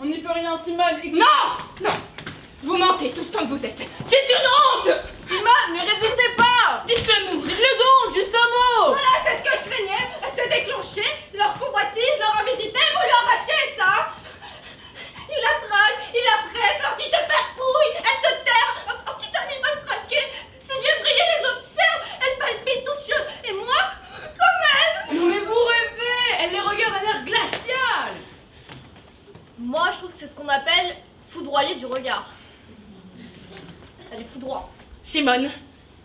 n'y peut rien, Simone. Non! Non! Vous mentez tous tant que vous êtes. C'est une honte! Simone, ne résistez pas! Dites-le nous! Dites-le donc, juste un mot! Voilà, c'est ce que je craignais. C'est déclenché. Leur convoitise, leur avidité, vous lui arrachez ça. Il la drague, il la presse, leur dit de faire couille. Elle se terre. Oh, petit animal traqué. Ses yeux brillés les observent. Elle palpite toute chaude. Et moi, comme elle. Non mais vous rêvez! Elle les regarde d'un air glacial! Moi, je trouve que c'est ce qu'on appelle foudroyer du regard. Elle est foudroie. Simone,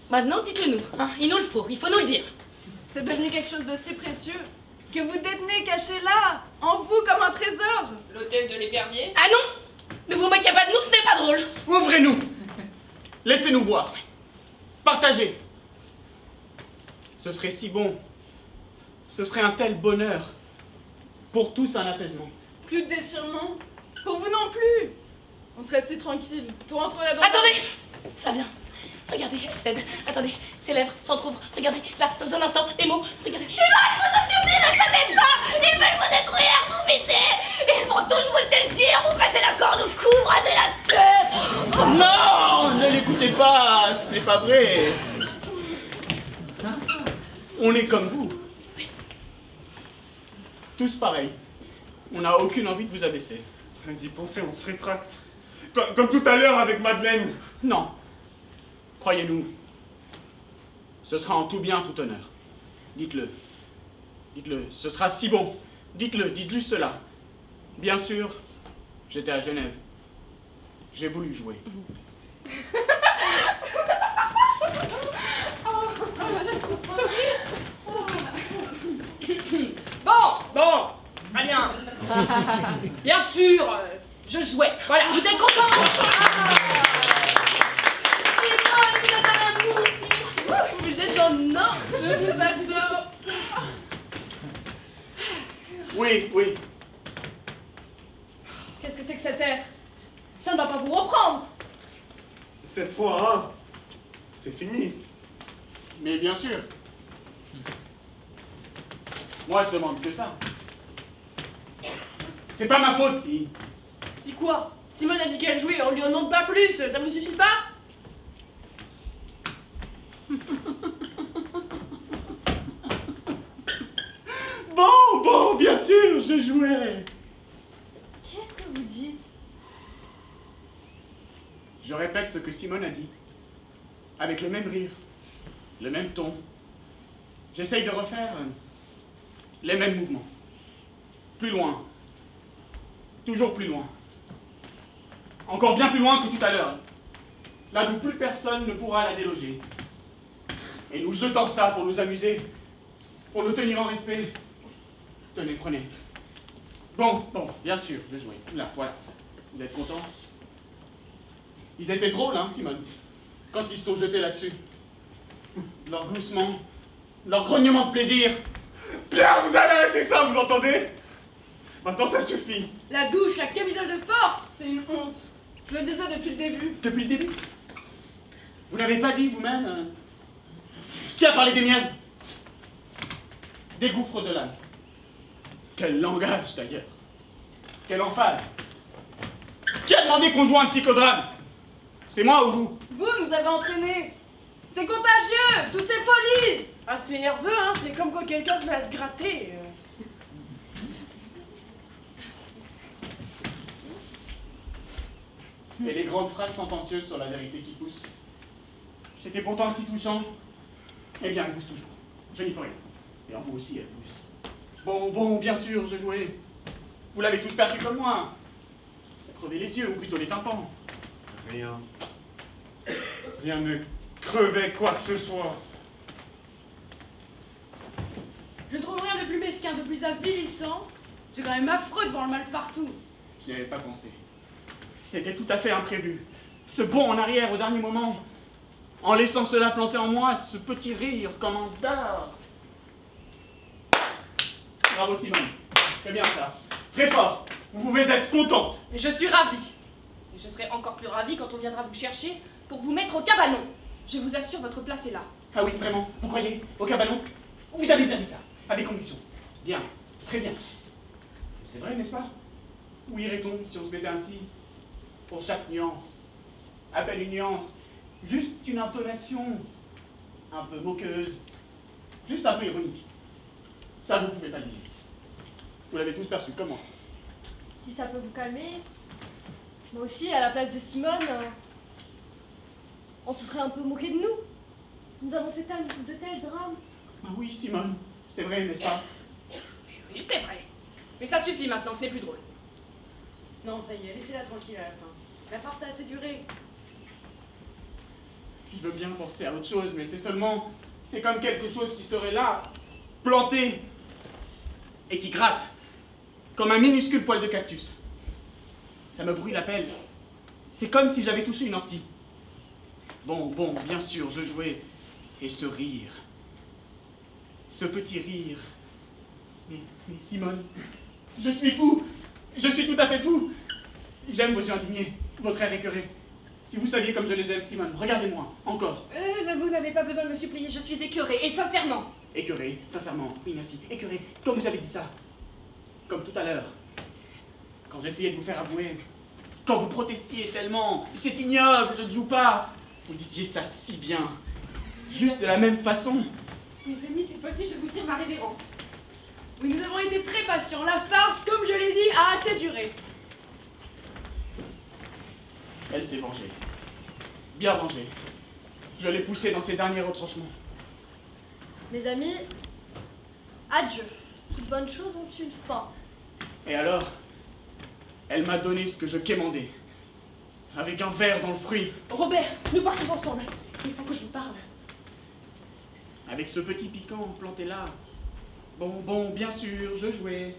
maintenant dites-le nous. Hein, il nous le faut, il faut nous le dire. C'est devenu quelque chose de si précieux que vous détenez caché là, en vous comme un trésor. L'hôtel de l'épervier? Ah non! Ne vous moquez pas de nous, ce n'est pas drôle. Ouvrez-nous. Laissez-nous voir. Partagez. Ce serait si bon. Ce serait un tel bonheur. Pour tous un apaisement. Plus de déchirement. Pour vous non plus. On serait si tranquille. Tout rentrerait dans... Attendez! Ça vient. Regardez, elle cède. Attendez, ses lèvres s'entr'ouvrent. Regardez, là, dans un instant, les mots. Regardez. Simone, je vous supplie, ne cédez pas. Ils veulent vous détruire, vous vider. Ils vont tous vous saisir, vous passer la corde au cou, raser la tête. Non, ne l'écoutez pas, ce n'est pas vrai. On est comme vous. Tous pareils. On n'a aucune envie de vous abaisser. Rien d'y penser, on se rétracte. Comme tout à l'heure avec Madeleine. Non. Croyez-nous. Ce sera en tout bien, tout honneur. Dites-le. Dites-le. Ce sera si bon. Dites-le. Dites juste cela. Bien sûr, j'étais à Genève. J'ai voulu jouer. Bon, très bien. Bien sûr, je jouais. Voilà, vous êtes contents? Simone, vous êtes un amour. Vous êtes en or. Je vous adore. Oui, oui. Qu'est-ce que c'est que cet air? Ça ne va pas vous reprendre. Cette fois, hein, c'est fini. Mais bien sûr. Moi, je demande que ça. C'est pas ma faute si... Si quoi? Simone a dit qu'elle jouait, on lui en demande pas plus. Ça vous suffit pas? Bon, bien sûr, je jouais. Qu'est-ce que vous dites? Je répète ce que Simone a dit. Avec le même rire, le même ton. J'essaye de refaire les mêmes mouvements. Plus loin. Toujours plus loin. Encore bien plus loin que tout à l'heure. Là d'où plus personne ne pourra la déloger. Et nous jetons ça pour nous amuser. Pour nous tenir en respect. Tenez, prenez. Bon, bien sûr, je jouais. Là, voilà. Vous êtes contents? Ils étaient drôles, hein, Simone, quand ils se sont jetés là-dessus. Leur gloussement, leur grognement de plaisir. Bien, vous allez arrêter ça, vous entendez? Maintenant, ça suffit. La douche, la camisole de force, c'est une honte. Je le disais depuis le début. Depuis le début? Vous n'avez pas dit vous-même Qui a parlé des miasmes? Des gouffres de l'âme. Quel langage, d'ailleurs. Quelle emphase. Qui a demandé qu'on joue un psychodrame? C'est moi ou vous? Vous nous avez entraînés. C'est contagieux, toutes ces folies. Ah, c'est nerveux, hein, c'est comme quand quelqu'un se met à se gratter. Et les grandes phrases sentencieuses sur la vérité qui pousse. C'était pourtant si touchant. Eh bien, elle pousse toujours. Je n'y peux rien. Et en vous aussi, elle pousse. Bon, bien sûr, je jouais. Vous l'avez tous perçu comme moi. Ça crevait les yeux, ou plutôt les tympans. Rien. Rien ne crevait quoi que ce soit. Je trouve rien de plus mesquin, de plus avilissant. C'est quand même affreux de voir le mal partout. Je n'y avais pas pensé. C'était tout à fait imprévu. Ce bond en arrière au dernier moment, en laissant cela planter en moi, ce petit rire comme un dard. Bravo Simone, très bien ça. Très fort, vous pouvez être contente. Et je suis ravie. Et je serai encore plus ravie quand on viendra vous chercher pour vous mettre au cabanon. Je vous assure, votre place est là. Ah oui, vraiment, vous croyez? Au cabanon? Vous avez bien dit ça, avec conviction. Bien, très bien. C'est vrai, n'est-ce pas? Où irait-on si on se mettait ainsi? Pour chaque nuance. À peine une nuance. Juste une intonation. Un peu moqueuse. Juste un peu ironique. Ça, vous pouvez pas le dire. Vous l'avez tous perçu, comme moi. Si ça peut vous calmer, moi aussi, à la place de Simone, on se serait un peu moqué de nous. Nous avons fait de tels drames. Ah oui, Simone. C'est vrai, n'est-ce pas? Oui, c'est vrai. Mais ça suffit maintenant, ce n'est plus drôle. Non, ça y est, laissez-la tranquille à la fin. La farce a assez duré. Je veux bien penser à autre chose, mais c'est seulement... C'est comme quelque chose qui serait là, planté, et qui gratte, comme un minuscule poil de cactus. Ça me brûle la pelle. C'est comme si j'avais touché une ortie. Bon, bien sûr, je jouais. Et ce rire, ce petit rire. Mais Simone, je suis fou. Je suis tout à fait fou. J'aime vos yeux indignés, votre air écœuré. Si vous saviez comme je les aime, Simone, regardez-moi, encore. Vous n'avez pas besoin de me supplier, je suis écœurée, et sincèrement. Écœuré, sincèrement, oui merci, écœuré, comme vous avez dit ça. Comme tout à l'heure. Quand j'essayais de vous faire avouer, quand vous protestiez tellement, c'est ignoble, je ne joue pas. Vous disiez ça si bien, juste de la même façon. Mes amis, cette fois-ci, je vous tire ma révérence. Oui, nous avons été très patients. La farce, comme je l'ai dit, a assez duré. Elle s'est vengée. Bien vengée. Je l'ai poussée dans ses derniers retranchements. Mes amis, adieu. Toutes bonnes choses ont une fin. Et alors, elle m'a donné ce que je quémandais. Avec un verre dans le fruit. Robert, nous partons ensemble. Il faut que je vous parle. Avec ce petit piquant planté là. Bon, bien sûr, je jouais.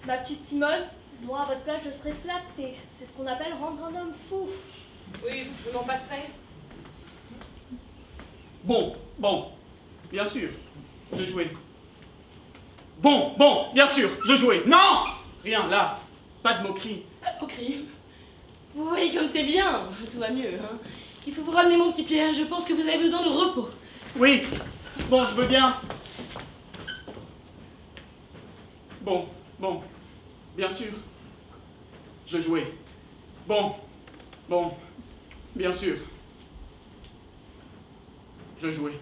Ma petite Simone, moi à votre place je serais flattée. C'est ce qu'on appelle rendre un homme fou. Oui, je m'en passerai. Bon, bien sûr, je jouais. Bon, bien sûr, je jouais. Non! Rien, là. Pas de moquerie. Au cri. Vous voyez comme c'est bien. Tout va mieux, hein. Il faut vous ramener mon petit Pierre. Je pense que vous avez besoin de repos. Oui, bon, je veux bien. Bon, bien sûr. Je jouais. Bon, bien sûr. Je jouais.